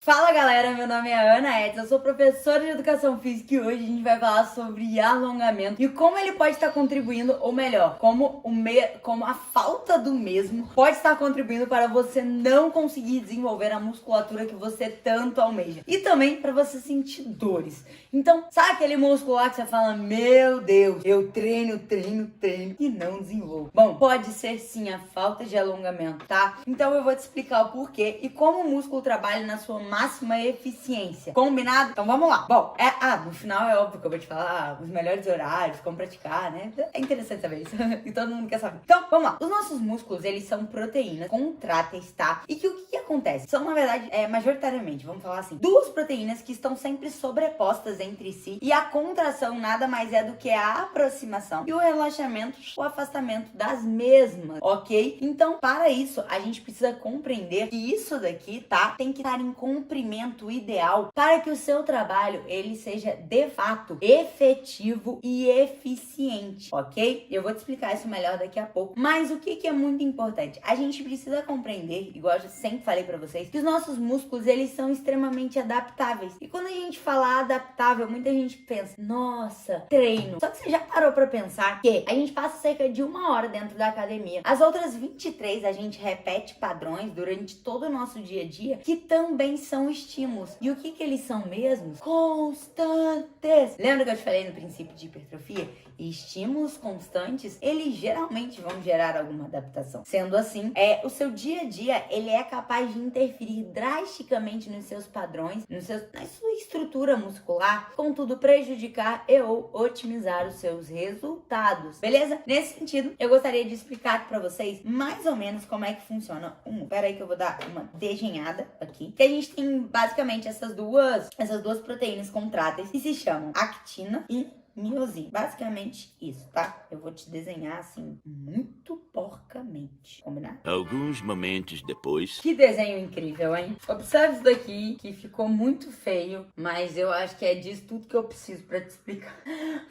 Fala galera, meu nome é Ana Edson, eu sou professora de Educação Física e hoje a gente vai falar sobre alongamento e como ele pode estar contribuindo, ou melhor, como a falta do mesmo pode estar contribuindo para você não conseguir desenvolver a musculatura que você tanto almeja e também para você sentir dores. Então, sabe aquele músculo lá que você fala, meu Deus, eu treino e não desenvolvo? Bom, pode ser sim a falta de alongamento, tá? Então eu vou te explicar o porquê e como o músculo trabalha na sua máxima eficiência. Combinado? Então vamos lá. Bom, no final é óbvio que eu vou te falar os melhores horários, como praticar, né? É interessante saber isso. E todo mundo quer saber. Então, vamos lá. Os nossos músculos, eles são proteínas contráteis, tá? E que o que acontece? São, na verdade, majoritariamente, vamos falar assim, duas proteínas que estão sempre sobrepostas entre si e a contração nada mais é do que a aproximação e o relaxamento, o afastamento das mesmas, ok? Então, para isso, a gente precisa compreender que isso daqui, tá? Tem que estar em comprimento ideal para que o seu trabalho, ele seja, de fato, efetivo e eficiente, ok? Eu vou te explicar isso melhor daqui a pouco, mas o que é muito importante? A gente precisa compreender, igual eu sempre falei pra vocês, que os nossos músculos, eles são extremamente adaptáveis. E quando a gente fala adaptável, muita gente pensa, nossa, treino. Só que você já parou pra pensar que a gente passa cerca de 1 hora dentro da academia. As outras 23 a gente repete padrões durante todo o nosso dia a dia, que também são estímulos. E o que eles são mesmo? Constantes. Lembra que eu te falei no princípio de hipertrofia? Estímulos constantes, eles geralmente vão gerar alguma adaptação. Sendo assim, o seu dia a dia, ele é capaz de interferir drasticamente nos seus padrões, na sua estrutura muscular, contudo prejudicar e ou otimizar os seus resultados. Beleza? Nesse sentido, eu gostaria de explicar para vocês mais ou menos como é que funciona Pera aí que eu vou dar uma desenhada aqui. Que a gente tem basicamente essas duas proteínas contráteis que se chamam actina e miosina. Basicamente isso, tá? Eu vou te desenhar assim, muito porcamente. Combinado? Alguns momentos depois. Que desenho incrível, hein? Observe isso daqui, que ficou muito feio, mas eu acho que é disso tudo que eu preciso pra te explicar.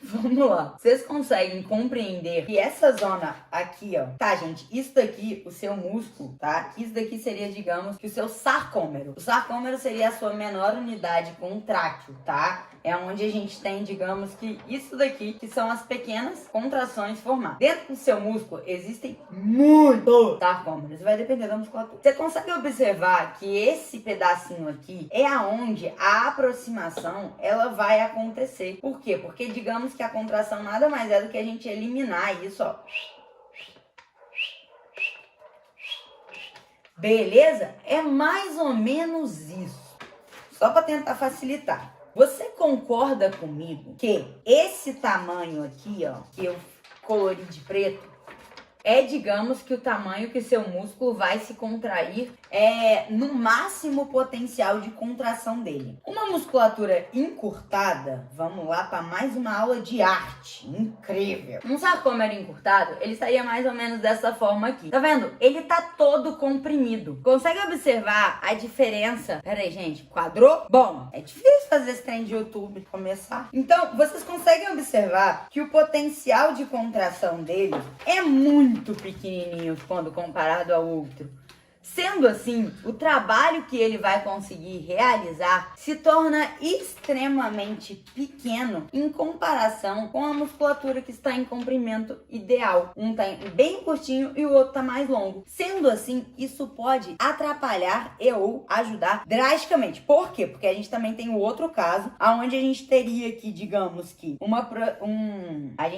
Vamos lá. Vocês conseguem compreender que essa zona aqui, ó, tá, gente? Isso daqui, o seu músculo, tá? Isso daqui seria, digamos, que o seu sarcômero. O sarcômero seria a sua menor unidade contrátil, tá? É onde a gente tem, digamos que isso daqui, que são as pequenas contrações formadas. Dentro do seu músculo existem muitos sarcômeros, vai depender da musculatura. Você consegue observar que esse pedacinho aqui é aonde a aproximação ela vai acontecer. Por quê? Porque digamos que a contração nada mais é do que a gente eliminar isso, ó. Beleza? É mais ou menos isso. Só para tentar facilitar. Você concorda comigo que esse tamanho aqui, ó, que eu colori de preto, digamos que o tamanho que seu músculo vai se contrair no máximo potencial de contração dele. Uma musculatura encurtada, vamos lá para mais uma aula de arte, incrível. Um sarcômero encurtado, ele estaria mais ou menos dessa forma aqui. Tá vendo? Ele tá todo comprimido. Consegue observar a diferença? Pera aí, gente, quadrou? Bom, é difícil fazer esse trem de YouTube começar. Então, vocês conseguem observar que o potencial de contração dele é muito pequenininho quando comparado ao outro. Sendo assim, o trabalho que ele vai conseguir realizar se torna extremamente pequeno em comparação com a musculatura que está em comprimento ideal. Um está bem curtinho e o outro está mais longo. Sendo assim, isso pode atrapalhar e ou ajudar drasticamente. Por quê? Porque a gente também tem o outro caso, onde a gente teria aqui, digamos que, a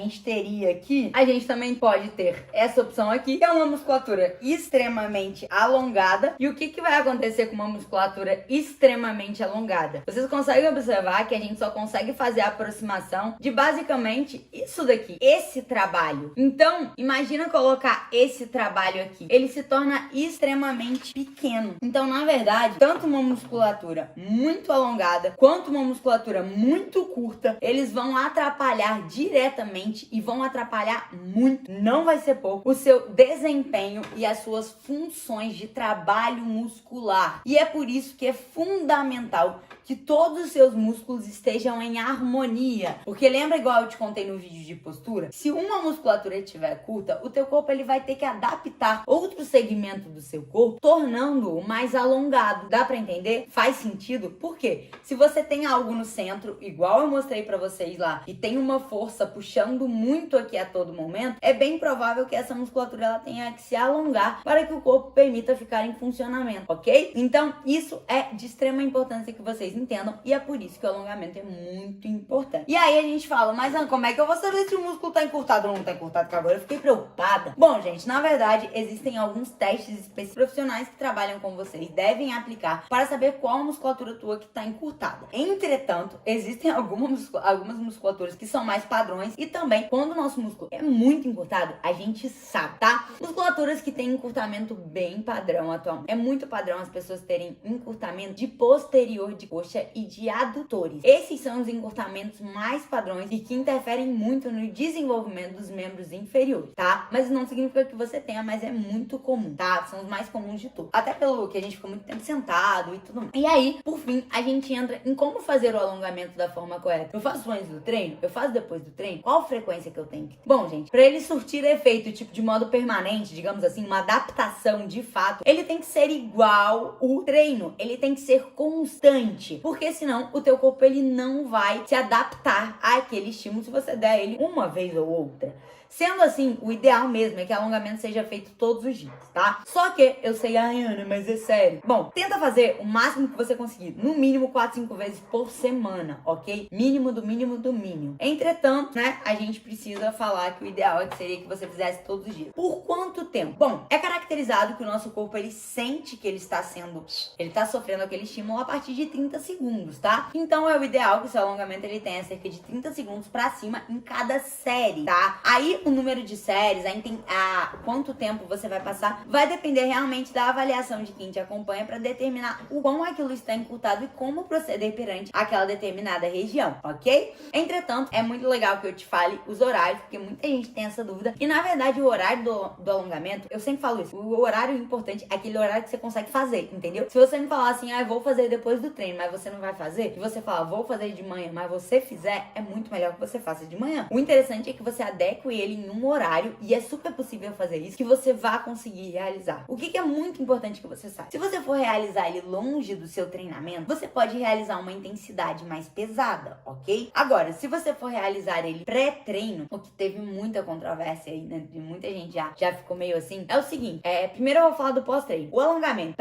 gente também pode ter essa opção aqui, que é uma musculatura extremamente alongada. E o que vai acontecer com uma musculatura extremamente alongada? Vocês conseguem observar que a gente só consegue fazer a aproximação de basicamente isso daqui, esse trabalho. Então, imagina colocar esse trabalho aqui. Ele se torna extremamente pequeno. Então, na verdade, tanto uma musculatura muito alongada quanto uma musculatura muito curta, eles vão atrapalhar diretamente e vão atrapalhar muito, não vai ser pouco, o seu desempenho e as suas funções de trabalho muscular. E é por isso que é fundamental que todos os seus músculos estejam em harmonia. Porque lembra, igual eu te contei no vídeo de postura? Se uma musculatura estiver curta, o teu corpo ele vai ter que adaptar outro segmento do seu corpo, tornando-o mais alongado. Dá pra entender? Faz sentido? Por quê? Se você tem algo no centro, igual eu mostrei pra vocês lá, e tem uma força puxando muito aqui a todo momento, é bem provável que essa musculatura ela tenha que se alongar para que o corpo permita ficar em funcionamento, ok? Então, isso é de extrema importância que vocês entendam e é por isso que o alongamento é muito importante. E aí a gente fala, mas Ana, como é que eu vou saber se o músculo tá encurtado ou não tá encurtado? Que agora eu fiquei preocupada. Bom, gente, na verdade, existem alguns testes específicos profissionais que trabalham com você e devem aplicar para saber qual musculatura tua que tá encurtada. Entretanto, existem algumas musculaturas que são mais padrões e também, quando o nosso músculo é muito encurtado, a gente sabe, tá? Musculaturas que têm encurtamento bem padrão atualmente. É muito padrão as pessoas terem encurtamento de posterior de coxa e de adutores. Esses são os encurtamentos mais padrões e que interferem muito no desenvolvimento dos membros inferiores, tá? Mas não significa que você tenha, mas é muito comum, tá? São os mais comuns de tudo. Até pelo que a gente fica muito tempo sentado e tudo mais. E aí, por fim, a gente entra em como fazer o alongamento da forma correta. Eu faço antes do treino? Eu faço depois do treino? Qual frequência que eu tenho que ter? Bom, gente, pra ele surtir efeito, tipo, de modo permanente, digamos assim, uma adaptação de fato, ele tem que ser igual o treino. Ele tem que ser constante. Porque senão o teu corpo ele não vai se adaptar àquele estímulo se você der ele uma vez ou outra. Sendo assim, o ideal mesmo é que o alongamento seja feito todos os dias, tá? Só que, eu sei, ai Ana, mas é sério. Bom, tenta fazer o máximo que você conseguir. No mínimo 4, 5 vezes por semana, ok? Mínimo do mínimo do mínimo. Entretanto, né, a gente precisa falar que o ideal é que seria que você fizesse todos os dias. Por quanto tempo? Bom, é caracterizado que o nosso corpo, ele sente que ele está sofrendo aquele estímulo a partir de 30 segundos, tá? Então, é o ideal que o seu alongamento, ele tenha cerca de 30 segundos pra cima em cada série, tá? Aí, o número de séries, quanto tempo você vai passar, vai depender realmente da avaliação de quem te acompanha para determinar o quão aquilo está encurtado e como proceder perante aquela determinada região, ok? Entretanto, é muito legal que eu te fale os horários, porque muita gente tem essa dúvida. E na verdade, o horário do alongamento, eu sempre falo isso, o horário importante é aquele horário que você consegue fazer, entendeu? Se você me falar assim, eu vou fazer depois do treino, mas você não vai fazer, e você falar, vou fazer de manhã, mas você fizer, é muito melhor que você faça de manhã. O interessante é que você adeque ele em um horário, e é super possível fazer isso, que você vá conseguir realizar. O que é muito importante que você saiba? Se você for realizar ele longe do seu treinamento, você pode realizar uma intensidade mais pesada, ok? Agora, se você for realizar ele pré-treino, o que teve muita controvérsia aí, né? De muita gente já ficou meio assim, é o seguinte, primeiro eu vou falar do pós-treino. O alongamento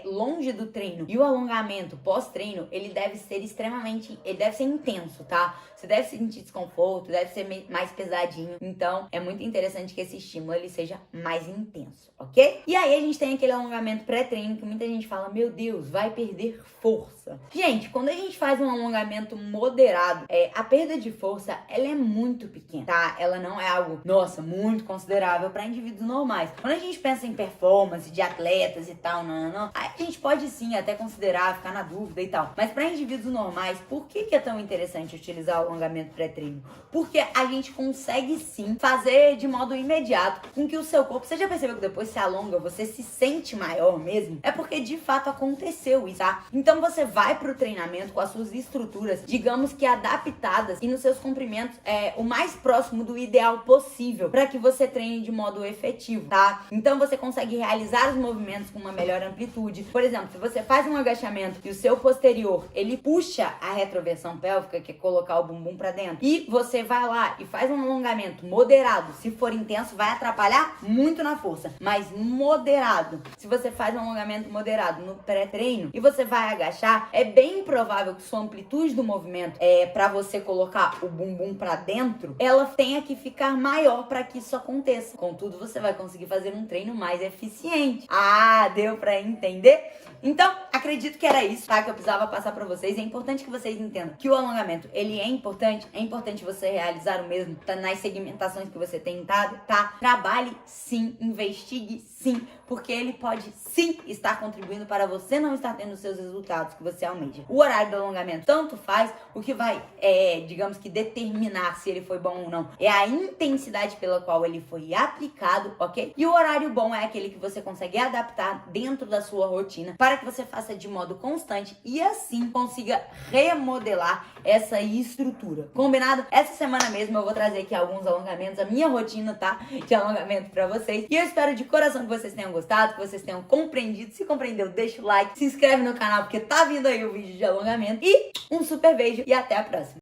longe do treino e o alongamento pós-treino, ele deve ser intenso, tá? Você deve sentir desconforto, deve ser mais pesadinho. Então, é muito interessante que esse estímulo ele seja mais intenso, ok? E aí, a gente tem aquele alongamento pré-treino que muita gente fala, meu Deus, vai perder força. Gente, quando a gente faz um alongamento moderado, a perda de força, ela é muito pequena, tá? Ela não é algo, nossa, muito considerável para indivíduos normais. Quando a gente pensa em performance de atletas e tal, aí a gente pode sim até considerar, ficar na dúvida e tal. Mas para indivíduos normais, por que é tão interessante utilizar o alongamento pré-treino? Porque a gente consegue sim fazer de modo imediato com que o seu corpo, você já percebeu que depois se alonga, você se sente maior mesmo? É porque de fato aconteceu isso, tá? Então você vai pro treinamento com as suas estruturas, digamos que adaptadas e nos seus comprimentos o mais próximo do ideal possível para que você treine de modo efetivo, tá? Então você consegue realizar os movimentos com uma melhor amplitude. Por exemplo, se você faz um agachamento e o seu posterior, ele puxa a retroversão pélvica, que é colocar o bumbum para dentro, e você vai lá e faz um alongamento moderado, se for intenso, vai atrapalhar muito na força, mas moderado. Se você faz um alongamento moderado no pré-treino e você vai agachar, é bem provável que sua amplitude do movimento, para você colocar o bumbum para dentro, ela tenha que ficar maior para que isso aconteça. Contudo, você vai conseguir fazer um treino mais eficiente. Ah, deu para entender? Então, acredito que era isso, tá? Que eu precisava passar pra vocês. É importante que vocês entendam que o alongamento, ele é importante você realizar o mesmo, tá? Nas segmentações que você tem dado, tá? Trabalhe sim, investigue sim, porque ele pode sim estar contribuindo para você não estar tendo os seus resultados que você almeja. O horário do alongamento tanto faz, o que vai, digamos que determinar se ele foi bom ou não, é a intensidade pela qual ele foi aplicado, ok? E o horário bom é aquele que você consegue adaptar dentro da sua rotina para que você faça de modo constante e assim consiga remodelar essa estrutura. Combinado? Essa semana mesmo eu vou trazer aqui alguns alongamentos, a minha rotina, tá? De alongamento pra vocês. E eu espero de coração que vocês tenham gostado, que vocês tenham compreendido. Se compreendeu, deixa o like, se inscreve no canal porque tá vindo aí o vídeo de alongamento. E um super beijo e até a próxima.